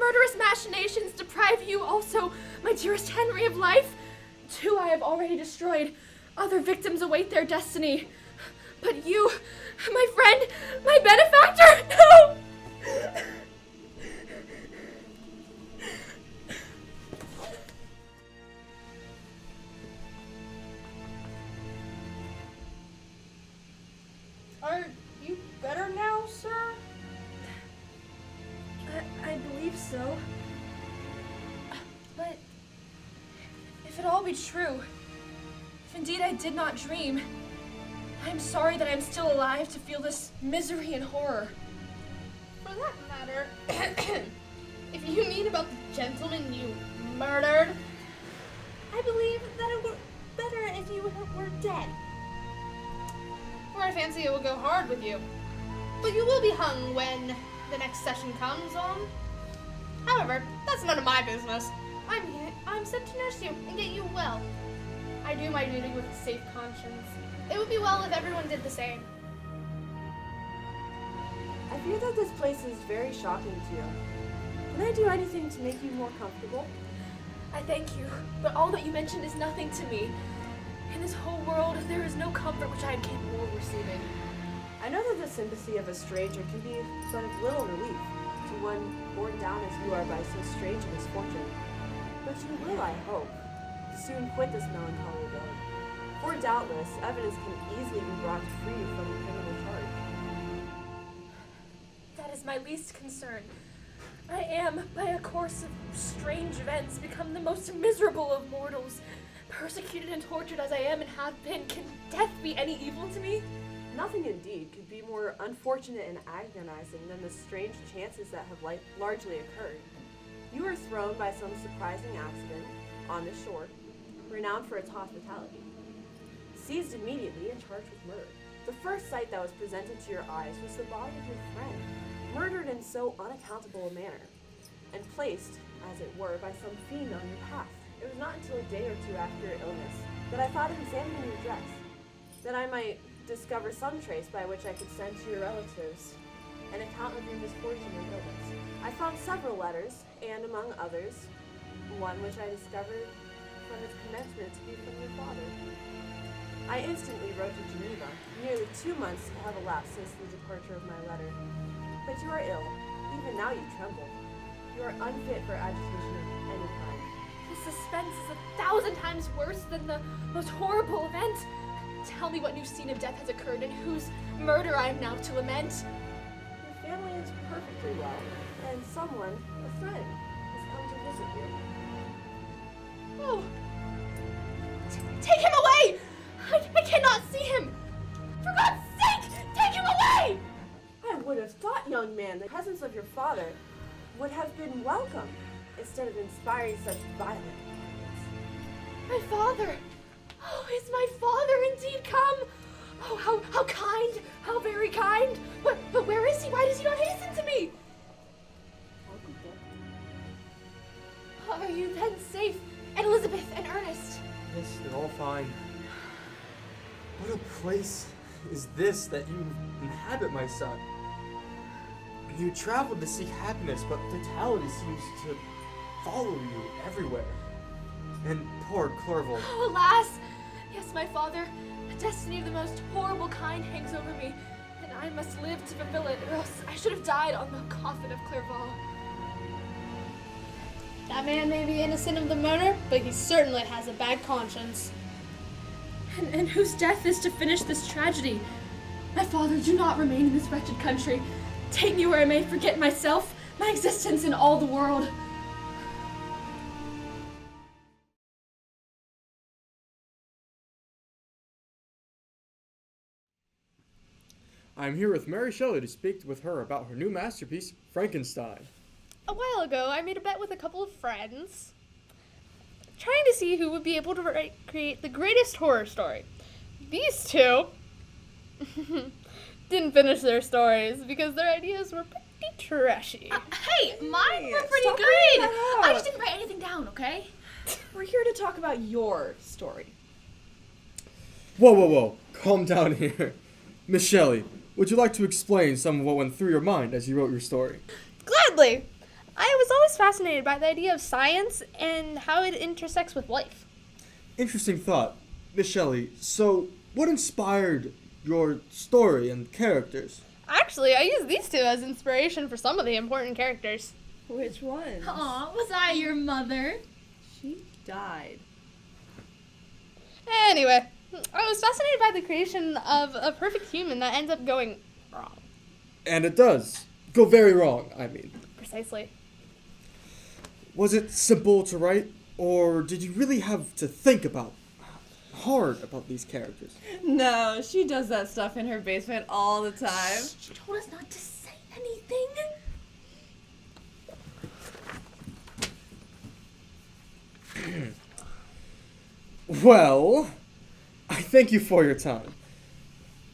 murderous machinations deprive you also, my dearest Henry, of life? 2 I have already destroyed. Other victims await their destiny. But you, my friend, my benefactor, no! Are you better now, sir? I believe so. But if it all be true, if indeed I did not dream, I am sorry that I am still alive to feel this misery and horror. For that matter, if you mean about the gentleman you murdered, I believe that it would be better if you were dead. For I fancy it will go hard with you. But you will be hung when the next session comes on. However, that's none of my business. I'm here. I'm sent to nurse you and get you well. I do my duty with a safe conscience. It would be well if everyone did the same. I fear that this place is very shocking to you. Can I do anything to make you more comfortable? I thank you, but all that you mentioned is nothing to me. In this whole world, there is no comfort which I am capable of receiving. I know that the sympathy of a stranger can be but of little relief to one borne down as you are by so strange a misfortune. But you will, I hope, soon quit this melancholy abode. For doubtless, evidence can easily be brought to free you from the criminal charge. That is my least concern. I am, by a course of strange events, become the most miserable of mortals. Persecuted and tortured as I am and have been, can death be any evil to me? Nothing indeed could be more unfortunate and agonizing than the strange chances that have largely occurred. You were thrown by some surprising accident on the shore, renowned for its hospitality, seized immediately and charged with murder. The first sight that was presented to your eyes was the body of your friend, murdered in so unaccountable a manner, and placed, as it were, by some fiend on your path. It was not until a day or 2 after your illness that I thought of examining your dress, that I might discover some trace by which I could send to your relatives an account of your misfortune and illness. I found several letters, and among others, one which I discovered from its commencement to be from your father. I instantly wrote to Geneva. Nearly 2 months have elapsed since the departure of my letter. But you are ill. Even now you tremble. You are unfit for agitation of any kind. The suspense is 1,000 times worse than the most horrible event. Tell me what new scene of death has occurred and whose murder I am now to lament. Your family is perfectly well, and someone, a friend, has come to visit you. Oh! Take him away! I cannot see him! For God's sake, take him away! I would have thought, young man, the presence of your father would have been welcome, instead of inspiring such violent thoughts. My father! Oh, is my father indeed come? Oh, how kind! How very kind! But where is he? Why does he not hasten to me? Are you then safe? And Elizabeth and Ernest? Yes, they're all fine. What a place is this that you inhabit, my son? You traveled to seek happiness, but fatality seems to follow you everywhere. And poor Clerval. Oh, alas! Yes, my father, a destiny of the most horrible kind hangs over me, and I must live to fulfill it, or else I should have died on the coffin of Clerval. That man may be innocent of the murder, but he certainly has a bad conscience. And whose death is to finish this tragedy? My father, do not remain in this wretched country. Take me where I may forget myself, my existence in all the world. I'm here with Mary Shelley to speak with her about her new masterpiece, Frankenstein. A while ago, I made a bet with a couple of friends, trying to see who would be able to create the greatest horror story. These two didn't finish their stories because their ideas were pretty trashy. Hey, mine were pretty stop good. bringing that up. I just didn't write anything down, okay? We're here to talk about your story. Whoa. Calm down here. Miss Shelley, would you like to explain some of what went through your mind as you wrote your story? Gladly! I was always fascinated by the idea of science and how it intersects with life. Interesting thought. Miss Shelley, so what inspired your story and characters? Actually, I use these two as inspiration for some of the important characters. Which one? Aw, was I your mother? She died. Anyway, I was fascinated by the creation of a perfect human that ends up going wrong. And it does. Go very wrong, I mean. Precisely. Was it simple to write, or did you really have to think hard about these characters? No, she does that stuff in her basement all the time. She told us not to say anything. Well, I thank you for your time.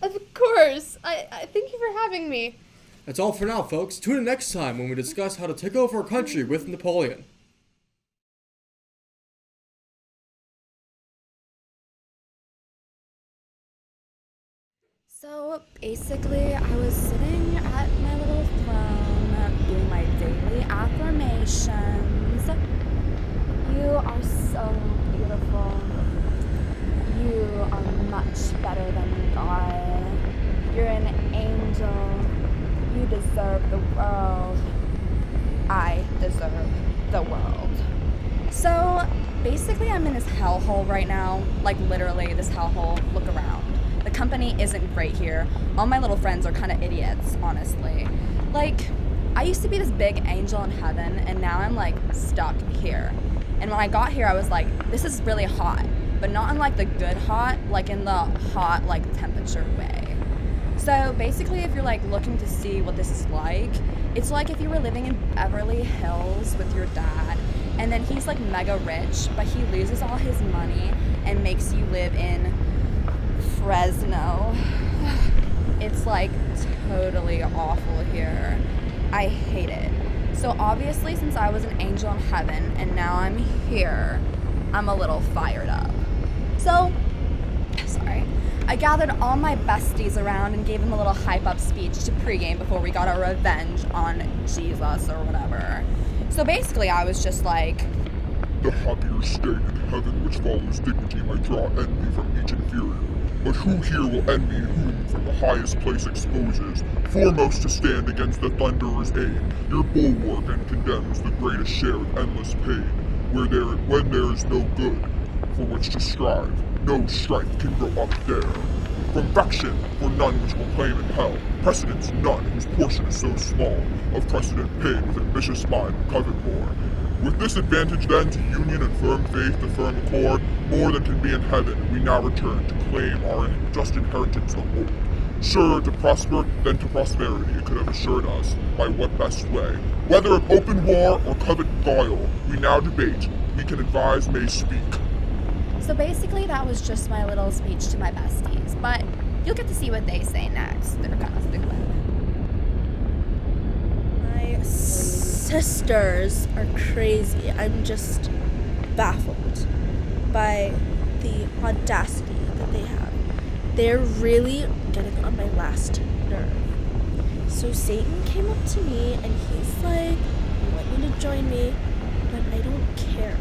Of course. I thank you for having me. That's all for now, folks. Tune in next time when we discuss how to take over our country with Napoleon. So basically, I was sitting at my little throne doing my daily affirmations. You are so beautiful. You are much better than God. You're an angel. You deserve the world. I deserve the world. So basically, I'm in this hellhole right now. Like literally this hellhole. Look around. The company isn't great here. All my little friends are kind of idiots, honestly. Like, I used to be this big angel in heaven, and now I'm like stuck here. And when I got here, I was like, this is really hot, but not in like the good hot, like in the hot like temperature way. So basically, if you're like looking to see what this is like, it's like if you were living in Beverly Hills with your dad, and then he's like mega rich, but he loses all his money and makes you live in Fresno. It's like totally awful here. I hate it. So obviously, since I was an angel in heaven and now I'm here, I'm a little fired up. So, sorry. I gathered all my besties around and gave them a little hype up speech to pregame before we got our revenge on Jesus or whatever. So basically, I was just like, the happier state in heaven which follows dignity might draw envy from each inferior. But who here will envy whom from the highest place exposes, foremost to stand against the thunderer's aid, your bulwark and condemns the greatest share of endless pain, when there is no good for which to strive, no strength can grow up there. From vection, for none which will claim in hell, precedence none whose portion is so small, of precedent paid with ambitious mind covet more. With this advantage then to union and firm faith, the firm accord, more than can be in heaven, we now return to claim our just inheritance of old. Surer to prosper than to prosperity, it could have assured us, by what best way. Whether of open war or covert guile, we now debate, we can advise, may speak. so basically that was just my little speech to my besties, but you'll get to see what they say next. They're kind of stupid. My sisters are crazy. I'm just baffled by the audacity that they have. They're really getting on my last nerve. So Satan came up to me and he's like, I want you to join me, but I don't care.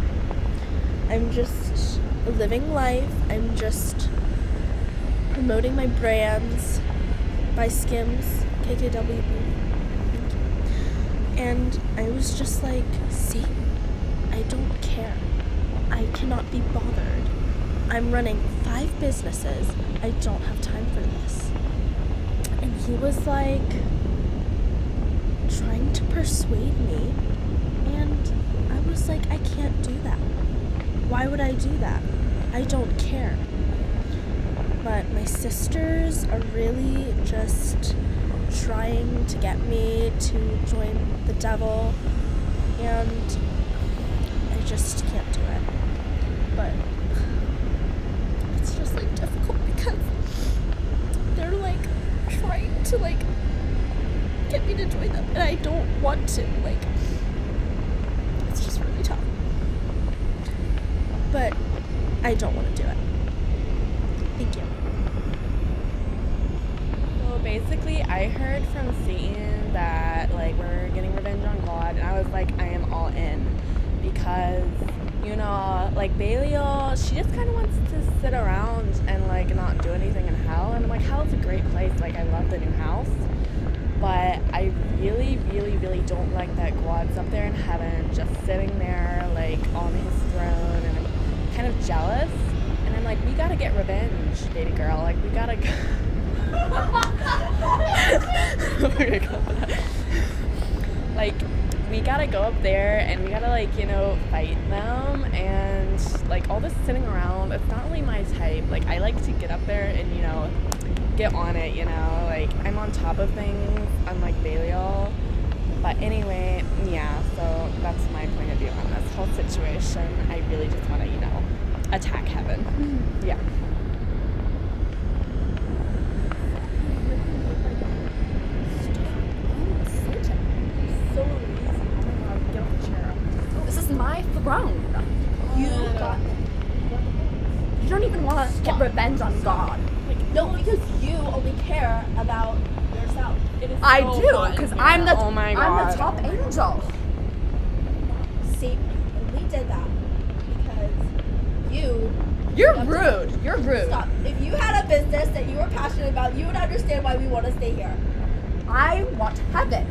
I'm just living life. I'm just promoting my brands, buy Skims, KKW. And I was just like, Satan, I don't care. I cannot be bothered. I'm running 5 businesses. I don't have time for this. And he was like trying to persuade me. And I was like, I can't do that. Why would I do that? I don't care. But my sisters are really just trying to get me to join the devil, and I just can't do it. But it's just like difficult because they're like trying to like get me to join them, and I don't want to. Like, it's just really tough. But I don't want to do it. Thank you. So basically, I heard from Satan that like we're getting revenge on God, and I was like, I am all in, because like Belial, she just kind of wants to sit around and like not do anything in hell, and I'm like, hell's a great place. Like I love the new house, but I really, really, really don't like that God's up there in heaven, just sitting there like on his throne, and I'm kind of jealous, and I'm like, we gotta get revenge, baby girl. Like we gotta go. Like we gotta go up there and we gotta like fight them, and like all this sitting around, it's not really my type. Like I like to get up there and get on it, like I'm on top of things, unlike Belial. But anyway, yeah, so that's my point of view on this whole situation. I really just want to attack heaven. Yeah. This is my throne. You don't even want to get revenge on God. No, because you only care about yourself. I do, because I'm the Oh my I'm God. the top angel. See, and we did that because You're rude. You're rude. Stop. If you had a business that you were passionate about, you would understand why we want to stay here. I want heaven.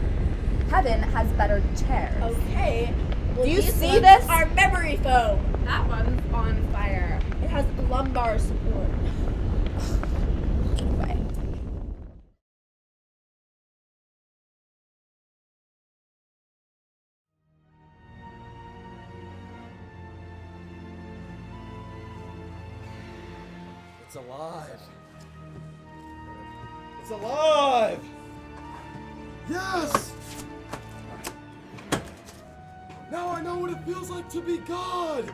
Heaven has better chairs. Okay. Well, Do you these see ones this? are memory foam. That one's on fire. It has lumbar support. Anyway. It's alive. It's alive! Yes! Now I know what it feels like to be God!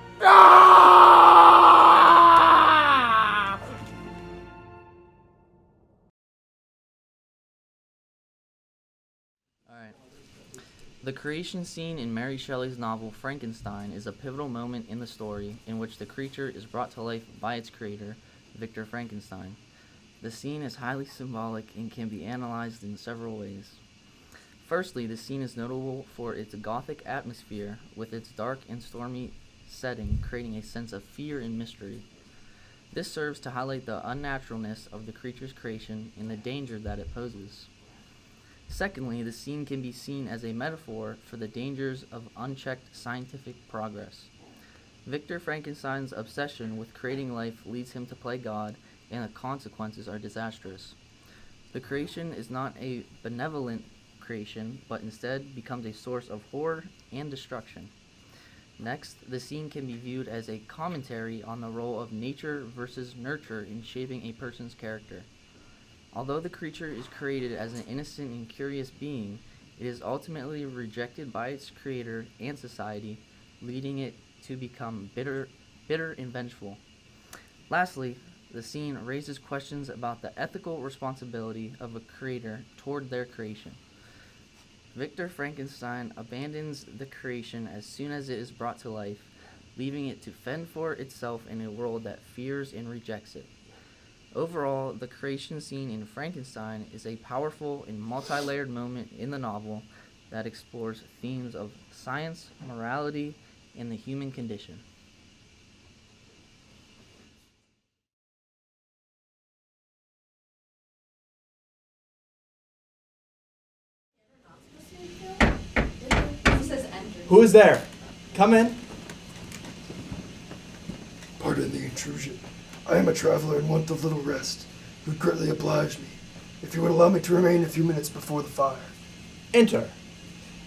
Alright. The creation scene in Mary Shelley's novel Frankenstein is a pivotal moment in the story in which the creature is brought to life by its creator, Victor Frankenstein. The scene is highly symbolic and can be analyzed in several ways. Firstly, the scene is notable for its gothic atmosphere, with its dark and stormy setting creating a sense of fear and mystery. This serves to highlight the unnaturalness of the creature's creation and the danger that it poses. Secondly, the scene can be seen as a metaphor for the dangers of unchecked scientific progress. Victor Frankenstein's obsession with creating life leads him to play God, and the consequences are disastrous. The creation is not a benevolent creation, but instead becomes a source of horror and destruction. Next, the scene can be viewed as a commentary on the role of nature versus nurture in shaping a person's character. Although the creature is created as an innocent and curious being, it is ultimately rejected by its creator and society, leading it to become bitter and vengeful. Lastly, the scene raises questions about the ethical responsibility of a creator toward their creation. Victor Frankenstein abandons the creation as soon as it is brought to life, leaving it to fend for itself in a world that fears and rejects it. Overall, the creation scene in Frankenstein is a powerful and multi-layered moment in the novel that explores themes of science, morality, and the human condition. Who is there? Come in. Pardon the intrusion. I am a traveler and want a little rest. You would greatly oblige me if you would allow me to remain a few minutes before the fire. Enter,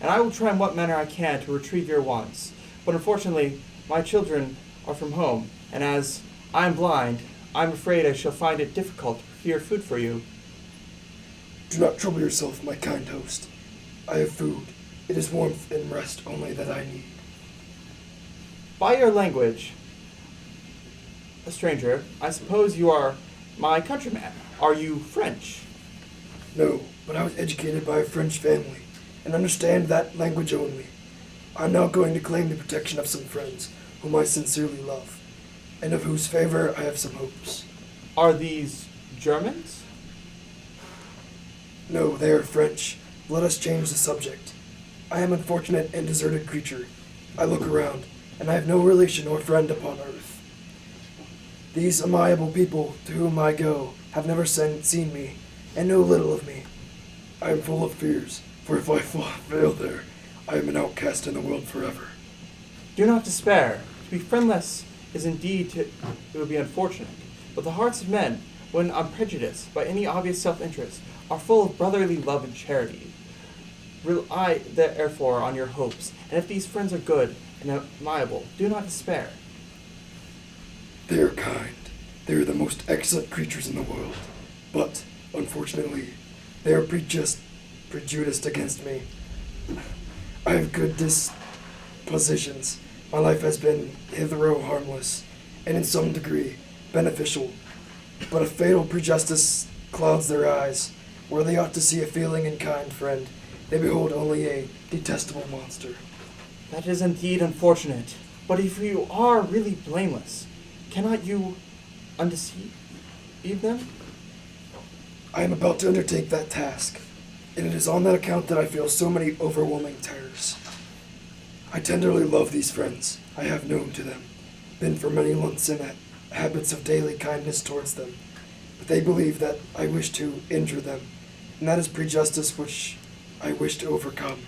and I will try in what manner I can to retrieve your wants. But unfortunately, my children are from home, and as I am blind, I am afraid I shall find it difficult to procure food for you. Do not trouble yourself, my kind host. I have food. It is warmth and rest only that I need. By your language, a stranger, I suppose you are my countryman. Are you French? No, but I was educated by a French family and understand that language only. I am now going to claim the protection of some friends whom I sincerely love, and of whose favor I have some hopes. Are these Germans? No, they are French, Let us change the subject. I am an unfortunate and deserted creature. I look around, and I have no relation or friend upon earth. These amiable people to whom I go have never seen me, and know little of me. I am full of fears, for if I fail there, I am an outcast in the world forever. Do not despair. To be friendless is indeed it would be unfortunate, but the hearts of men, when unprejudiced by any obvious self-interest, are full of brotherly love and charity. Rely therefore on your hopes, and if these friends are good and amiable, do not despair. They are kind. They are the most excellent creatures in the world. But, unfortunately, they are prejudiced against me. I have good dispositions. My life has been hitherto harmless, and in some degree beneficial. But a fatal prejudice clouds their eyes. Where they ought to see a feeling and kind friend, they behold only a detestable monster. That is indeed unfortunate. But if you are really blameless, cannot you undeceive them? I am about to undertake that task, and it is on that account that I feel so many overwhelming terrors. I tenderly love these friends. I have known to them, been for many months in habits of daily kindness towards them, but they believe that I wish to injure them, and that is prejudice which I wish to overcome.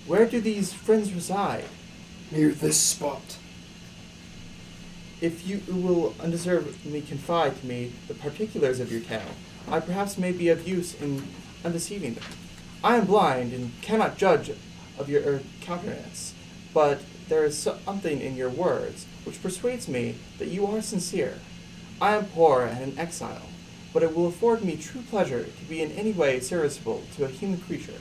Where do these friends reside? Near this spot. If you will undeservedly confide to me the particulars of your tale, I perhaps may be of use in undeceiving them. I am blind and cannot judge of your countenance, but there is something in your words which persuades me that you are sincere. I am poor and an exile, but it will afford me true pleasure to be in any way serviceable to a human creature.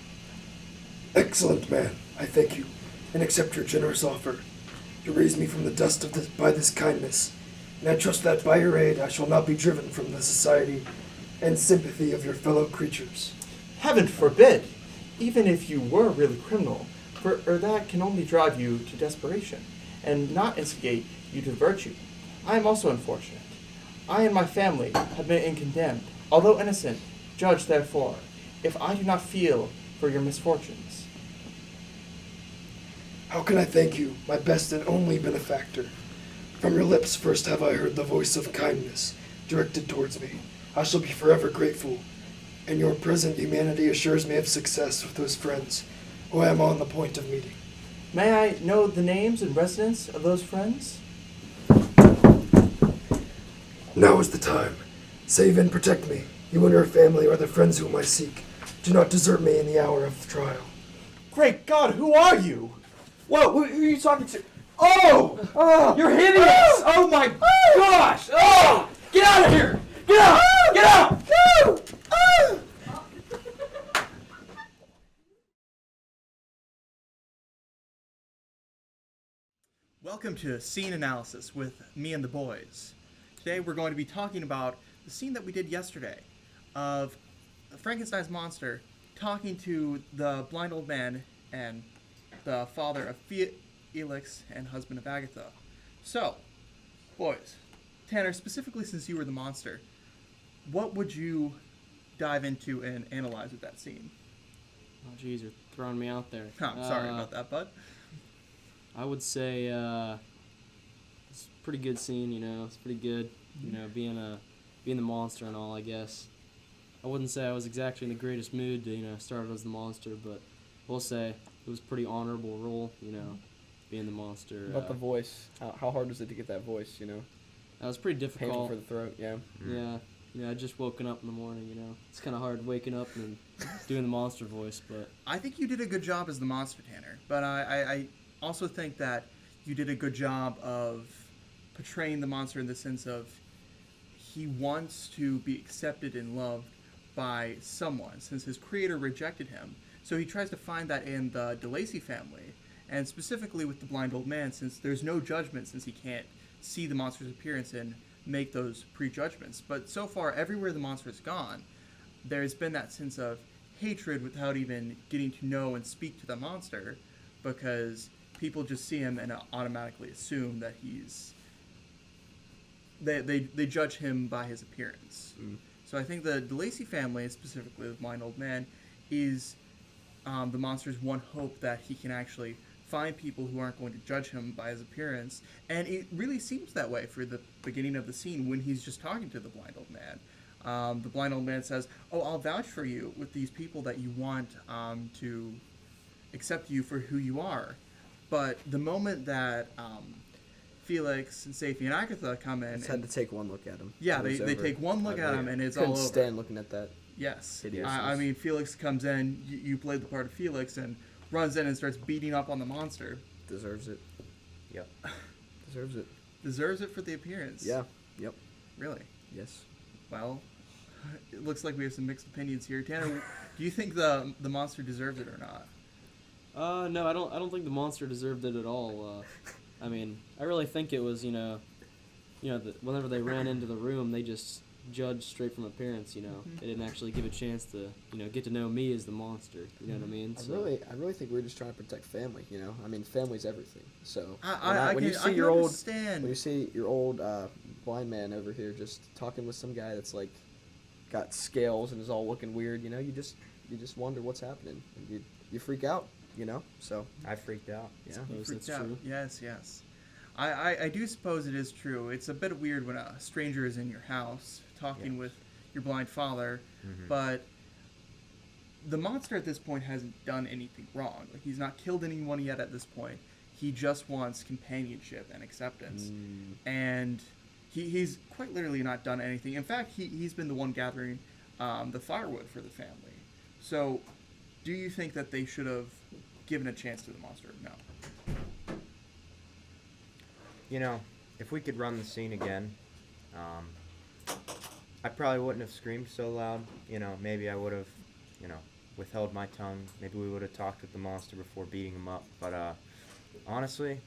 Excellent man, I thank you, and accept your generous offer. You raise me from the dust by this kindness, and I trust that by your aid I shall not be driven from the society and sympathy of your fellow creatures. Heaven forbid! Even if you were really criminal, for that can only drive you to desperation, and not instigate you to virtue. I am also unfortunate. I and my family have been condemned, although innocent, judged therefore, if I do not feel for your misfortunes. How can I thank you, my best and only benefactor? From your lips first have I heard the voice of kindness directed towards me. I shall be forever grateful, and your present humanity assures me of success with those friends who I am on the point of meeting. May I know the names and residence of those friends? Now is the time. Save and protect me. You and your family are the friends whom I seek. Do not desert me in the hour of trial. Great God, who are you? Whoa, who are you talking to? Oh! You're hideous! Oh my gosh! Oh! Get out of here! Get out! Get out! Welcome to Scene Analysis with me and the boys. Today we're going to be talking about the scene that we did yesterday of Frankenstein's monster talking to the blind old man and the father of Felix and husband of Agatha. So, boys, Tanner, specifically since you were the monster, what would you dive into and analyze with that scene? Oh, geez, you're throwing me out there. I'm sorry about that, bud. I would say it's a pretty good scene, you know. It's pretty good, you know, being the monster and all, I guess. I wouldn't say I was exactly in the greatest mood to, you know, start as the monster, but we'll say it was a pretty honorable role, you know, being the monster. About the voice. How hard was it to get that voice, you know? That was pretty difficult. Painful for the throat, yeah. Yeah. You know, I just woken up in the morning, you know. It's kind of hard waking up and doing the monster voice, but... I think you did a good job as the monster, Tanner, but I also think that you did a good job of portraying the monster in the sense of he wants to be accepted and loved by someone since his creator rejected him. So he tries to find that in the DeLacy family, and specifically with the blind old man, since there's no judgment since he can't see the monster's appearance and make those prejudgments. But so far, everywhere the monster has gone, there's been that sense of hatred without even getting to know and speak to the monster, because people just see him and automatically assume that he's... They judge him by his appearance. So I think the DeLacy family, specifically the blind old man, is the monster's one hope that he can actually find people who aren't going to judge him by his appearance. And it really seems that way for the beginning of the scene when he's just talking to the blind old man. The blind old man says, "Oh, I'll vouch for you with these people that you want to accept you for who you are." But the moment that Felix and Safi and Agatha come in, I just had to take one look at him. yeah, It was they over. take one look at him and it's all Couldn't over. stand looking at that. Yes. Hideousness. I mean, Felix comes in, you played the part of Felix, and runs in and starts beating up on the monster. Deserves it. Yep. Deserves it. Deserves it for the appearance. Yeah. Yep. Really? Yes. Well, it looks like we have some mixed opinions here. Tanner, do you think the monster deserves it or not? No, I don't think the monster deserved it at all. I mean, I really think it was, whenever they ran into the room, they just judged straight from appearance. They didn't actually give a chance to, get to know me as the monster. You know what I mean? I really think we're just trying to protect family. I mean, family's everything. So I when you can see your old understand. when you see your old blind man over here just talking with some guy that's like got scales and is all looking weird, you just wonder what's happening, and you freak out. So I freaked out. yeah. You Suppose freaked that's out. true. Yes. I do suppose it is true. It's a bit weird when a stranger is in your house talking with your blind father, but the monster at this point hasn't done anything wrong. Like, he's not killed anyone yet at this point. He just wants companionship and acceptance. And he's quite literally not done anything. In fact, he's been the one gathering the firewood for the family. So, do you think that they should have given a chance to the monster? No. If we could run the scene again, I probably wouldn't have screamed so loud. Maybe I would have, withheld my tongue. Maybe we would have talked with the monster before beating him up. But honestly,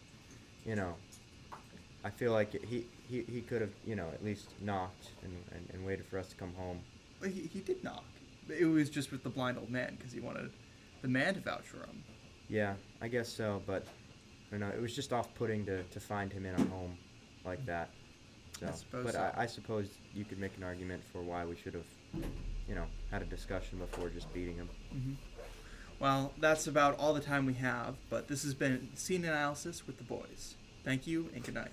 I feel like he could have, at least knocked and waited for us to come home. But he did knock. It was just with the blind old man because he wanted the man to vouch for him. Yeah, I guess so. But it was just off-putting to find him in a home like that. So, I suppose but so. I suppose you could make an argument for why we should have, had a discussion before just beating him. Well, that's about all the time we have, but this has been Scene Analysis with the Boys. Thank you and good night.